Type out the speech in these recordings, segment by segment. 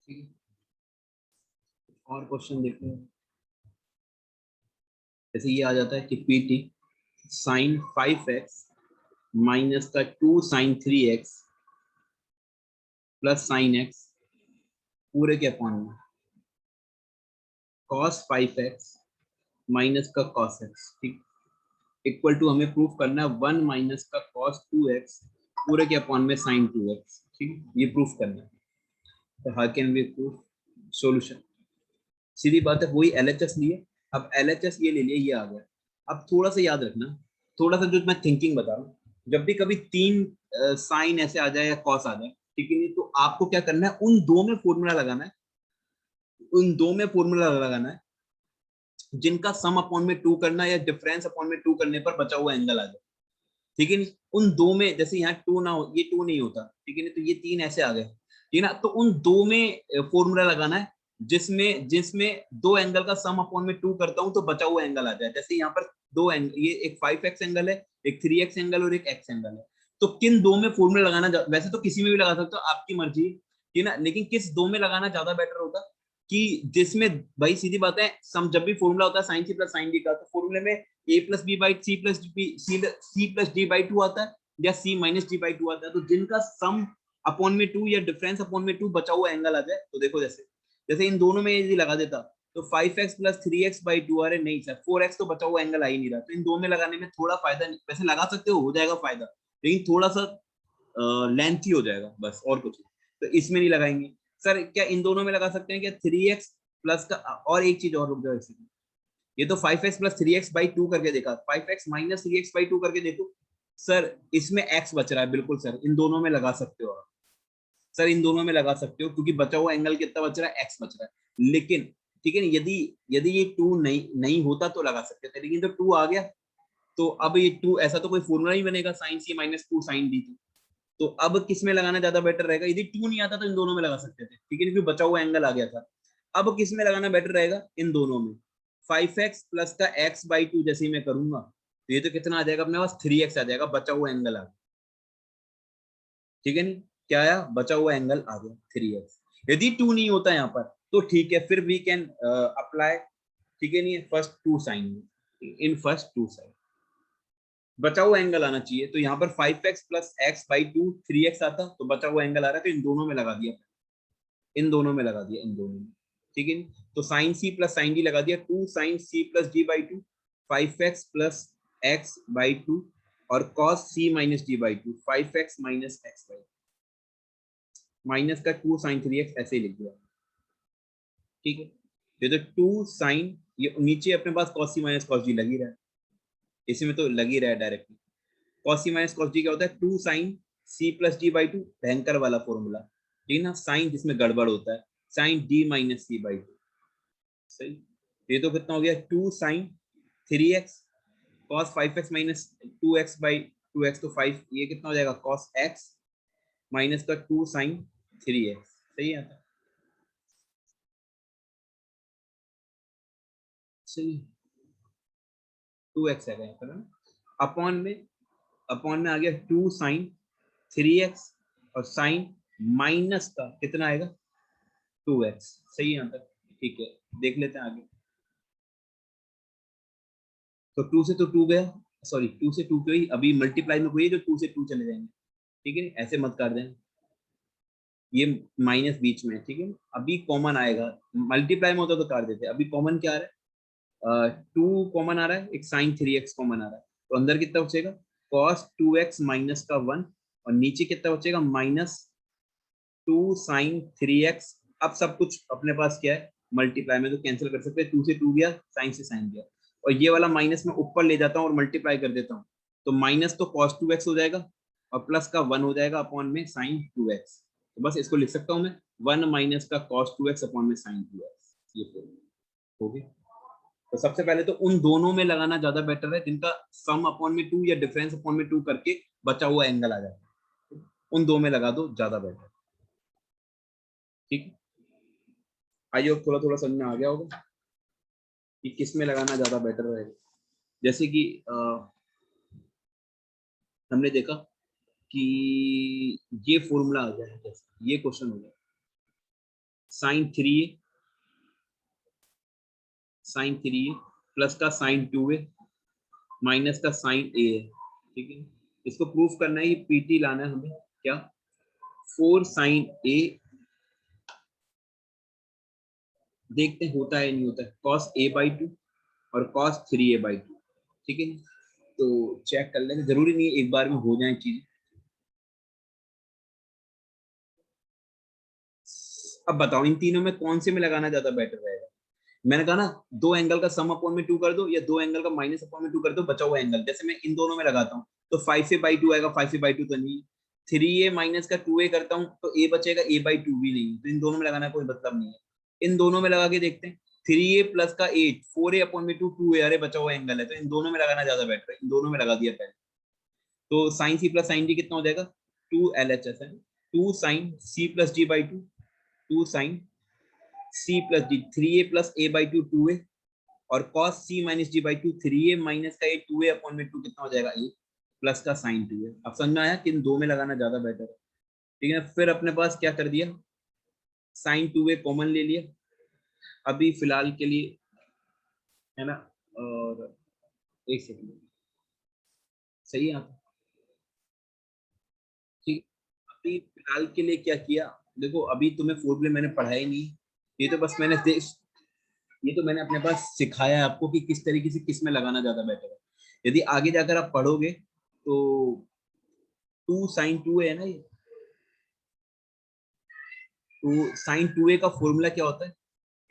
ठीक है, और क्वेश्चन देखते हैं। जैसे ये आ जाता है कि पीटी साइन 5x माइनस का 2 sign 3x plus sign x पूरे के अपॉन में cos 5x माइनस का cos x, ठीक, इक्वल टू हमें प्रूफ करना है 1 माइनस का cos 2x पूरे के अपॉन में sin 2x, ठीक, ये प्रूफ करना है। तो how can we proof? Solution सीधी बात है, वही एलएचएस लिए, अब एलएचएस ये ले लिए, ये आ गया। अब थोड़ा सा याद रखना, थोड़ा सा जो मैं थिंकिंग बता रहा हूँ, जब भी कभी तीन साइन ऐसे आ जाए या कॉस आ जाए, ठीक है, नहीं तो आपको क्या करना है, उन दो में फॉर्मूला लगाना है, उन दो में फॉर्मूला लगाना है जिनका सम अपॉन में टू करना या डिफरेंस अपॉन में टू करने पर बचा हुआ एंगल आ जाए, ठीक है नहीं। उन दो में, जैसे यहाँ टू ना हो, ये टू नहीं होता, ठीक है नहीं, तो ये तीन ऐसे आ गए, ठीक है ना, तो उन दो में फॉर्मूला लगाना है जिसमें जिसमें दो एंगल का सम अपॉन में टू करता हूं तो बचा हुआ एंगल आ जाए। जैसे यहाँ पर दो एंगल, ये एक 5x एंगल है, एक 3x एंगल और एक x एंगल है, तो किन दो में फॉर्मूला लगाना, वैसे तो किसी में भी लगा सकते हो, आपकी मर्जी, ठीक है ना, लेकिन किस दो में लगाना ज्यादा बेटर होगा कि जिसमें, भाई सीधी बात है, सम जब भी फॉर्मूला होता है sine C plus sine D का, तो फॉर्मूले में A plus B by C plus C plus D by two आता है या C minus D by two आता है, तो जिनका सम अपॉन में टू या डिफरेंस अपॉन में टू बचा हुआ एंगल आ जाए, तो देखो जैसे जैसे इन दोनों में यदि लगा देता तो 5x plus 3x by two, अरे नहीं सर 4x तो बचा हुआ एंगल आ ही नहीं रहा, तो इन दो में लगाने में थोड़ा फायदा नहीं, वैसे लगा सकते हो जाएगा फायदा, लेकिन थोड़ा सा लेंथी हो जाएगा बस, और कुछ नहीं, तो इसमें नहीं लगाएंगे। सर क्या इन दोनों में लगा सकते हैं क्या 3x प्लस का, और एक चीज और रुक जाओ इसमें, ये तो 5x plus 3x by two करके देखा, 5x minus 3x by two करके देखो, सर इसमें x बच रहा है, बिल्कुल सर इन दोनों में लगा सकते हो आप, सर इन दोनों में लगा सकते हो क्योंकि बचा हुआ एंगल कितना बच रहा है, x बच रहा है, लेकिन ठीक है ना, यदि यदि ये टू नहीं नहीं होता तो लगा सकते थे, लेकिन तो टू आ गया, तो अब ये टू, ऐसा तो कोई फॉर्मूला ही बनेगा साइन सी माइनस टू साइन डी, तो अब किस में लगाना ज्यादा बेटर रहेगा, यदि टू नहीं आता तो इन दोनों में लगा सकते थे, ठीक है, क्योंकि बचा हुआ एंगल आ गया था। अब किस में लगाना बेटर रहेगा, इन दोनों में, 5x प्लस का x बाई टू जैसे ही मैं करूंगा, तो ये तो कितना आ जाएगा अपने पास, 3x आ जाएगा, बचा हुआ एंगल आ गया, ठीक है नहीं, क्या आया, बचा हुआ एंगल आ गया 3x। यदि टू नहीं होता यहाँ पर तो ठीक है, फिर वी कैन अप्लाई, ठीक है नहीं, फर्स्ट टू साइन, इन फर्स्ट टू साइन बचा हुआ एंगल आना चाहिए, तो यहाँ पर 5x plus X by to 3x आता, तो बचा हुआ एंगल आ रहा है, तो इन दोनों में लगा दिया, इन दोनों में लगा दिया, इन दोनों में, ठीक है, तो sine C plus sine D लगा दिया, two sine C plus D by two, 5x plus X by two, और cos C minus D by two, 5x minus X by, minus का टू साइन थ्री एक्स ऐसे ही लिख दिया, ठीक है, ये तो टू साइन, ये नीचे अपने पास cos C minus cos D लगी रहा है, इसमें तो लगी रहा है directly, cos C minus cos D क्या होता है, two sine C plus D by two, भयंकर वाला फॉर्मूला, ठीक है ना, साइन जिसमें गड़बड़ होता है, sine D minus C by two, सही, ये तो कितना हो गया, two sine three x cos five x minus two x by two x, तो फाइव, ये कितना हो जाएगा, कॉस एक्स माइनस का टू साइन थ्री एक्स, सही आता है, सही, टू एक्स है यहाँ पर, अपॉन में, अपॉन में आ गया टू साइन थ्री एक्स, और साइन माइनस का कितना आएगा, टू एक्स, सही यहाँ तक, ठीक है, देख लेते हैं आगे, तो टू से तो टू गया, सॉरी टू से टू गई, अभी मल्टीप्लाई में कोई है जो टू से टू चले जाएंगे, ठीक है, ऐसे मत कर दें, ये माइनस बीच में है, ठीक है, अभी कॉमन आएगा, मल्टीप्लाई में होता तो कर देते, अभी कॉमन क्या आ रहा है, टू कॉमन आ रहा है, एक साइन थ्री एक्स कॉमन आ रहा है, तो अंदर कितना बचेगा, कॉस टू एक्स माइनस का वन, और नीचे कितना बचेगा, minus two sine three x, अब सब कुछ अपने पास क्या है, मल्टीप्लाई में तो कैंसिल कर सकते हैं, टू से टू गया, साइन से साइन गया, और ये वाला माइनस में ऊपर ले जाता हूँ और मल्टीप्लाई कर देता हूँ, तो माइनस तो कॉस टू एक्स हो जाएगा, और प्लस का वन हो जाएगा अपॉन में साइन टू एक्स, तो बस इसको लिख सकता हूँ मैं, वन माइनस का कॉस टू एक्स अपॉन में साइन टू एक्स, ये हो गया। तो सबसे पहले तो उन दोनों में लगाना ज्यादा बेटर है जिनका सम अपॉन में टू या डिफरेंस अपॉन में टू करके बचा हुआ एंगल आ जाता है, उन दो में लगा दो, ज्यादा बेटर, ठीक है, आई होप थोड़ा थोड़ा समझ में आ गया होगा कि किस में लगाना ज्यादा बेटर रहेगा। जैसे कि हमने देखा कि ये फॉर्मूला आ गया है, जैसे ये क्वेश्चन हो गया, sin 3a प्लस का sin 2a माइनस का sin a है, ठीक है। इसको प्रूफ करना है, ये पीटी लाना है हमें, क्या 4 sin a, देखते हैं होता है नहीं होता है, cos a/2 और cos 3a/2, ठीक है। तो चेक कर लेंगे, जरूरी नहीं है एक बार में हो जाए चीजें। अब बताओ इन तीनों में कौन से में लगाना ज्यादा बेटर रहेगा। मैंने कहा ना, दो एंगल का सम अपॉन में 2 कर दो या दो एंगल का माइनस अपॉन में 2 कर दो, बचा हुआ एंगल। जैसे मैं इन दोनों में लगाता हूँ तो 5a/2 आएगा, 5a/2 तो नहीं, 3a माइनस का 2a करता हूँ तो a बचेगा, a/2 भी नहीं, तो इन दोनों में लगाना कोई मतलब नहीं है। इन दोनों में लगा के देखते हैं, 3a प्लस का 8, 4a/2 2a, अरे बचा हुआ एंगल है, तो इन दोनों में लगाना ज्यादा बेटर है, इन दोनों में लगा दिया पहले। तो sine C plus sine D कितना हो जाएगा, 2 LHS है, 2 sin c+d/2, 2 sin c+d, 3a+a/2 2a, और cos c-d/2 3a माइनस का 2a/2 कितना हो जाएगा, a प्लस का sin 2a। अब समझ में आया कि इन दो में लगाना ज्यादा बेटर है, ठीक है। फिर अपने पास क्या कर दिया, sin 2a कॉमन ले लिया अभी फिलहाल के लिए, है ना। और एक सेकंड, सही है आप, ठीक। अभी फिलहाल के लिए क्या किया, देखो अभी तुम्हें फॉर्मूले मैंने पढ़ाए नहीं, ये तो बस ये तो मैंने अपने पास सिखाया है आपको कि किस तरीके से किस में लगाना ज्यादा बेटर है। यदि आगे जाकर आप पढ़ोगे तो 2 sin 2a है ना ये, तो sin 2a का फॉर्मूला क्या होता है,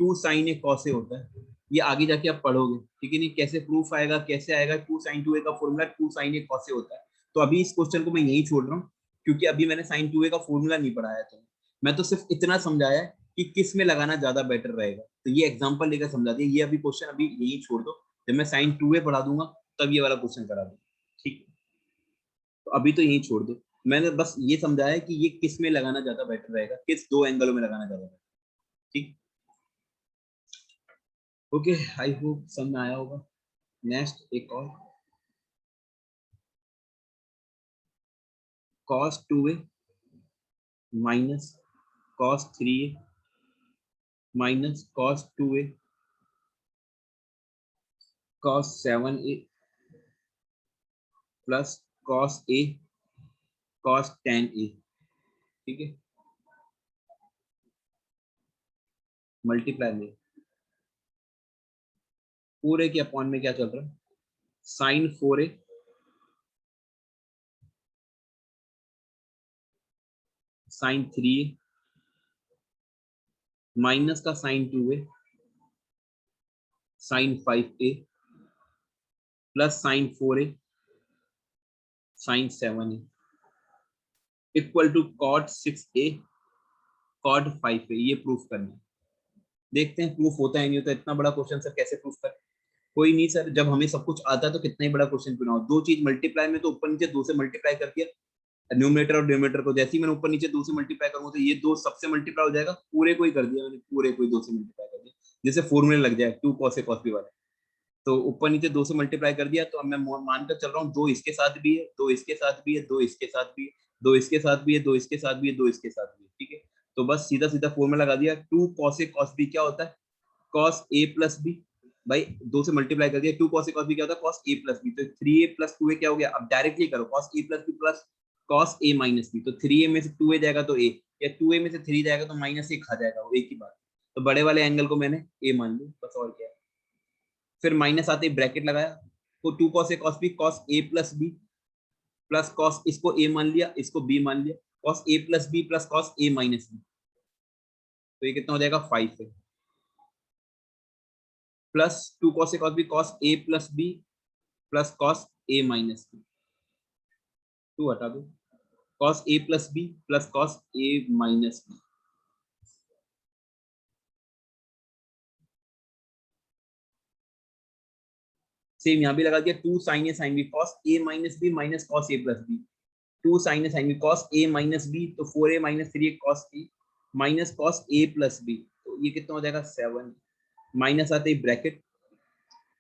2 sin a cos a होता है। ये आगे जाके आप पढ़ोगे, ठीक है। नहीं कैसे प्रूफ आएगा, कैसे आएगा, 2 sin 2a का formula 2 sin a cos a होता है। तो अभी इस क्वेश्चन को मैं यही छोड़ रहा हूँ, क्योंकि अभी मैंने sin 2a का फॉर्मूला नहीं पढ़ाया था, मैं तो सिर्फ इतना समझाया है कि किस में लगाना ज्यादा बेटर रहेगा, तो ये एग्जाम्पल लेकर समझा दिया। ये अभी क्वेश्चन अभी यही छोड़ दो, जब मैं sin 2a पढ़ा दूंगा तब ये वाला क्वेश्चन करा दूंगा, ठीक है। तो अभी तो यही छोड़ दो, मैंने बस ये समझाया कि ये किस में लगाना ज्यादा बेटर रहेगा, किस दो एंगलों में लगाना ज्यादा बेटर, ठीक। ओके, आई होप समझ में आया होगा। नेक्स्ट एक और, cos 2a minus cos 3a minus cos 2a cos 7a plus cos a cos 10a, ठीक है। मल्टीप्लाई में पूरे के अपॉन में क्या चल रहा है, sin 4a sin 3a minus का sin 2a sin 5a plus sin 4a sin 7a equal to cot 6a cot 5a। ये प्रूफ करना है, देखते हैं प्रूफ होता है नहीं होता। इतना बड़ा क्वेश्चन सर कैसे प्रूफ कर, कोई नहीं सर, जब हमें सब कुछ आता है तो कितना ही बड़ा क्वेश्चन क्यों ना हो। दो चीज मल्टीप्लाई में तो ऊपर नीचे 2 से मल्टीप्लाई कर दिया, न्यूमरेटर और डिनोमिनेटर को, जैसे ही मैंने ऊपर नीचे 2 से मल्टीप्लाई करूंगा तो ये 2 सबसे मल्टीप्लाई हो जाएगा, पूरे को ही कर दिया मैंने, पूरे को ही 2 से मल्टीप्लाई कर दिया, जैसे फॉर्मूले लग जाए 2 cos a cos b वाला। तो ऊपर नीचे 2 से मल्टीप्लाई कर दिया, तो अब मैं मानकर चल रहा हूँ 2 इसके साथ भी है, 2 इसके साथ भी है, 2 इसके साथ भी है, 2 इसके साथ भी है, 2 इसके साथ भी है, 2 इसके साथ भी है, ठीक है। तो बस सीधा सीधा फॉर्मूला लगा दिया, 2 cos a cos b क्या होता है, cos a प्लस b, भाई 2 से मल्टीप्लाई कर दिया, 2 cos a cos b क्या होता है, cos a प्लस b, तो 3a प्लस 2a क्या हो गया, अब डायरेक्टली करो cos a plus b plus cos a minus b, तो 3a में से 2a जाएगा तो a, या 2a में से 3 जाएगा तो माइनस 1 खा जाएगा, वो एक ही बात। तो बड़े वाले एंगल को मैंने a मान लिया, बस और क्या है। फिर माइनस आते ही ब्रैकेट लगाया, तो 2 cos a cos b cos a plus b plus cos, इसको a मान लिया इसको b मान लिया, cos a plus b plus cos a minus b, तो ये कितना हो जाएगा 5 है, plus 2 cos a cos b cos a plus b plus cos a minus b, 2 हटा दो, cos a plus b plus cos a minus b। Same यहाँ भी लगा दिया, 2 sin a sin b cos a minus b minus cos a plus b, 2 sin a sin b cos a minus b, तो 4a minus 3a cos a minus cos a plus b, तो ये कितना हो जाएगा 7, minus आते ही bracket,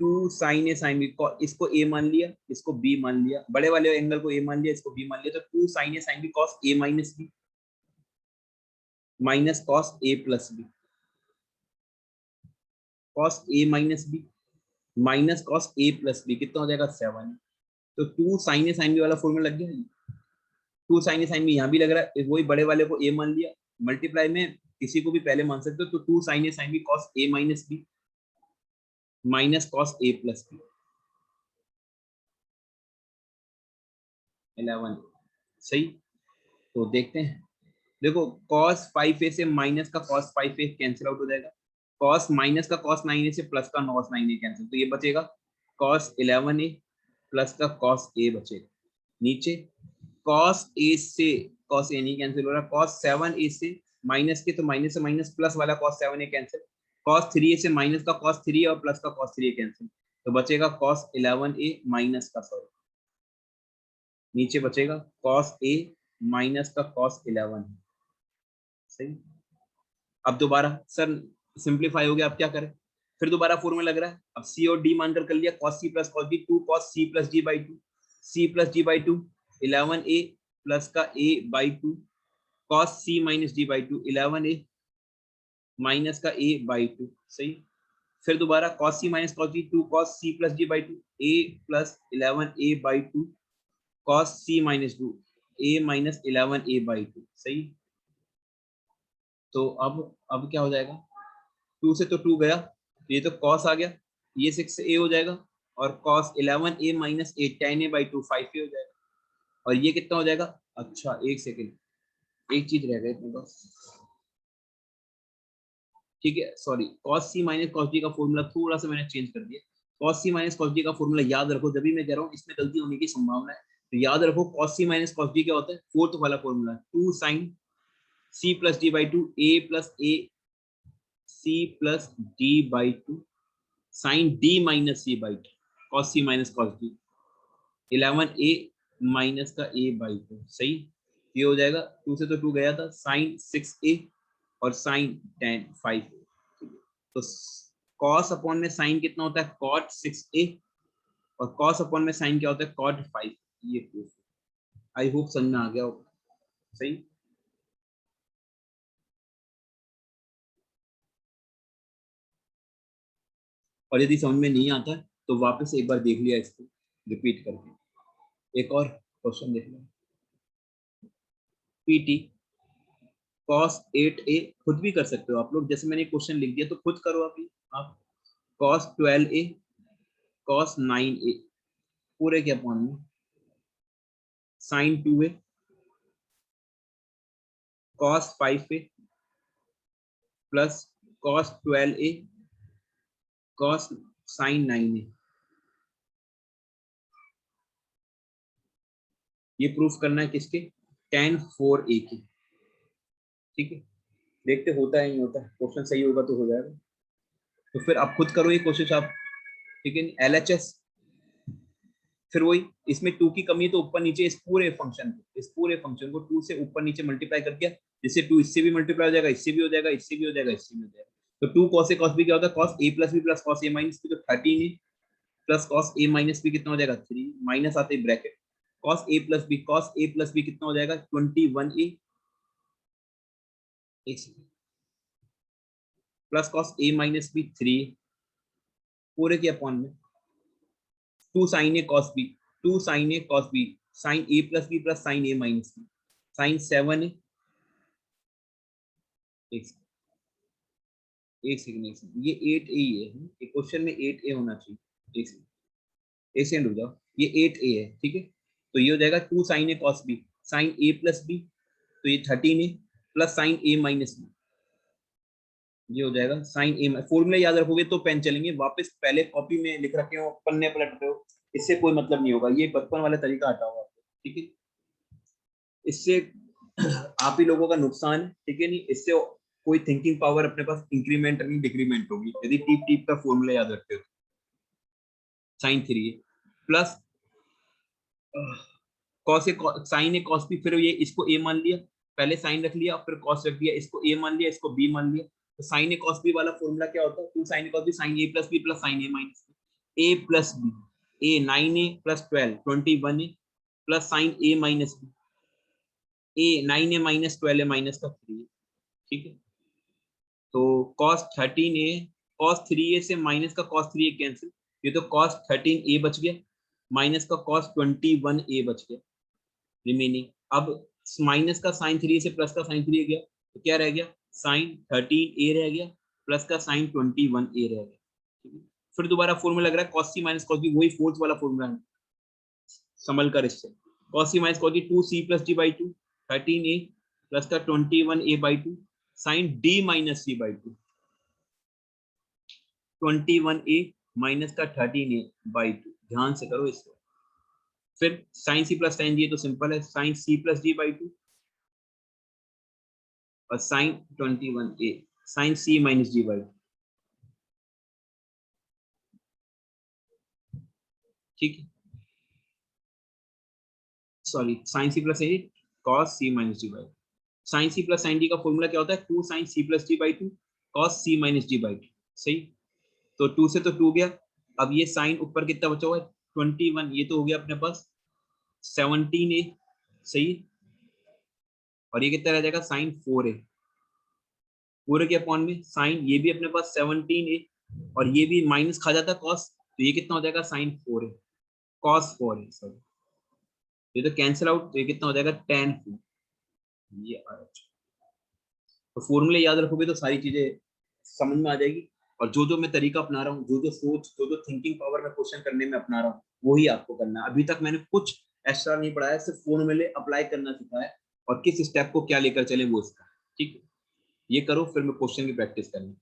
2 sin a sin b, इसको a मान लिया इसको b मान लिया, बड़े वाले एंगल को a मान लिया इसको b मान लिया, तो 2 sin a sin b cos a minus b, minus cos A plus B, cos A minus B minus cos A plus B कितना हो जाएगा 7। तो 2 साइन ए साइन बी वाला फॉर्मूला लग गया। 2 साइन ए साइन बी यहाँ भी लग रहा है, वही बड़े वाले को ए मान लिया, मल्टीप्लाई में किसी को भी पहले मान सकते हो। तो 2 sine A sine B cos A minus B minus cos A plus B 11। सही। तो देखते हैं, देखो cos 5a से माइनस का cos 5a कैंसिल आउट हो जाएगा, cos माइनस का cos 9a से प्लस का cos 9a कैंसिल, तो ये बचेगा cos 11a प्लस का cos a बचेगा। नीचे cos a से cos a नहीं कैंसिल हो रहा, cos 7a से माइनस के, तो माइनस से माइनस प्लस वाला cos 7a cancel, cos 3a से माइनस का cos 3a और प्लस का cos 3a कैंसिल, तो बचेगा cos 11a माइनस का, सॉरी नीचे बचेगा cos a माइनस का cos 11। सही। अब दोबारा सर सिंपलीफाई हो गया, अब क्या करें, फिर दोबारा फॉर्मूला लग रहा है, अब सी और डी मानकर कर लिया, cos c plus cos b 2 cos c plus d by 2, c plus d by 2 11a plus का a by 2 cos c minus d by 2 11a minus का a बाई 2। सही। फिर दोबारा cos c minus cos d 2 cos c plus d by 2 a plus 11a by 2 cos c minus 2 a minus 11a by 2। सही। तो अब क्या हो जाएगा, 2 से तो 2 गया, ये तो cos आ गया, ये 6 से a हो जाएगा, और cos 11a minus 8 10a by 2 5a हो जाएगा, और ये कितना हो जाएगा। अच्छा एक सेकेंड, एक चीज रह गई अपने पास, ठीक है sorry, cos c minus cos d का फॉर्मूला थोड़ा सा मैंने चेंज कर दिया, cos c minus cos d का फॉर्मूला याद रखो, जब भी मैं कह रहा हूँ इसमें गलती होने की संभावना है, तो याद रखो cos c minus cos d क्या होता है, फोर्थ वाला formula 2 sin c plus d by 2 a plus a c plus d by 2 sine d minus c by 2 cos c minus cos d 11a minus का a by 2। सही। ये हो जाएगा, 2 से तो 2 गया था, साइन 6a और साइन 10 5। तो cos अपॉन में साइन कितना होता है cot 6a, और cos अपॉन में साइन क्या होता है cot 5। ये प्रूफ, आई होप समझ में आ गया होगा। सही। और यदि समझ में नहीं आता तो वापस एक बार देख लिया इसको रिपीट करके। एक और क्वेश्चन देख लो, पीटी cos 8a खुद भी कर सकते हो आप लोग, जैसे मैंने क्वेश्चन लिख दिया तो खुद करो अभी आप, cos 12a cos 9a पूरे के अपॉन में sin 2a cos 5a plus cos 12a cos sin 9a। ये प्रूफ करना है किसके, tan 4a के। ठीक है, देखते होता है नहीं होता, क्वेश्चन सही होगा तो हो जाएगा, तो फिर आप खुद करो ये कोशिश आप। ठीक है, LHS फिर वही, इसमें 2 की कमी है तो ऊपर नीचे इस पूरे फंक्शन को 2 से ऊपर नीचे मल्टीप्लाई कर दिया, जिससे 2 इससे भी मल्टीप्लाई हो जाएगा, इससे भी हो जाएगा, इससे भी हो जाएगा, इससे भी हो जाएगा। तो 2 cos a cos b क्या होता है, cos a plus b plus cos a minus b, तो 13 है plus cos a minus b कितना हो जाएगा 3, माइनस आते ही bracket, cos a plus b कितना हो जाएगा 21a plus cos a minus b 3 पूरे के अपॉन में 2 sin a cos b 2 sin a cos b sin a plus b plus sin a minus b sin 7a। एक second, ये 8a ही है, ये क्वेश्चन में 8a होना चाहिए। एक सेकंड रुक जाओ, ये 8a है, ठीक है, तो ये हो जाएगा 2 sin a cos b sin a plus b, तो ये 13a plus sin a minus b, ये हो जाएगा sin a। फॉर्मूला याद रखोगे तो पेन चलेंगे, वापस पहले कॉपी में लिख रखे हो पन्ने पलट रहे हो, इससे कोई मतलब नहीं होगा, ये बचपन वाला तरीका हटाओ आपको। ठीक है, इससे आप ही लोगों का नुकसान है, ठीक है नहीं, इससे कोई थिंकिंग पावर अपने पास इंक्रीमेंट नहीं डिक्रीमेंट होगी, यदि टीप टीप का फॉर्मूला याद रखते हो। Sign 3 plus cos A sign A cos B, फिर ये इसको ए मान लिया, पहले साइन रख लिया फिर कॉस रख दिया, इसको ए मान लिया इसको बी मान लिया, तो साइन ए कॉस बी वाला फॉर्मूला क्या होता है, 2 sine A cos B sine A plus B plus sine A minus A plus B, A 9a plus 12 21a plus sine A minus B, A 9a minus 12a minus का 3, ठीक है। तो cos 13a cos 3a से minus का cos 3a cancel, ये तो cos 13a बच गया, माइनस का cos 21a बच गया रिमेनिंग। अब माइनस का sin 3a से प्लस का sin 3a गया, तो क्या रह गया, sin 13a रह गया प्लस का sin 21a रह गया। ठीक है? फिर दोबारा फॉर्मूला लग रहा है cos c minus cos b, वही फोर्थ वाला फॉर्मूला है, संभल कर इससे। cos c minus cos b 2c plus d by 2, 13a plus का 21a by 2 sin d minus c by 2, 21a minus का 13a बाई 2, ध्यान से करो इसको। फिर sin c plus sin d तो सिंपल है, sin c plus d by 2 और sin 21a sin c minus d by 2। ठीक है, sorry sin c plus sin d cos c minus d by 2। sin c plus sin d का formula क्या होता है, 2 sin c plus d by 2 cos c minus d by 2। सही, तो 2 से तो 2 गया, अब ये साइन ऊपर कितना बचा हुआ है 21, ये तो हो गया अपने पास 17a। सही, और ये कितना रह जाएगा साइन 4a पूरे के अपॉन में साइन, ये भी अपने पास 17a और ये भी माइनस खा जाता कॉस, तो ये कितना हो जाएगा sign 4a cos 4a, sorry ये तो कैंसिल आउट, तो ये कितना हो जाएगा tan 4। ये आ रहा, तो फॉर्मूले याद रखोगे तो सारी चीजें समझ में आ जाएगी। और जो जो मैं तरीका अपना रहा हूँ, जो जो सोच, जो जो थिंकिंग पावर मैं क्वेश्चन करने में अपना रहा हूँ, वही आपको करना है। अभी तक मैंने कुछ एक्स्ट्रा नहीं पढ़ाया, सिर्फ फॉर्मूले अप्लाई करना सिखाया है और किस स्टेप को क्या लेकर चले वो इसका। ठीक है, ये करो फिर मैं क्वेश्चन की प्रैक्टिस करनी।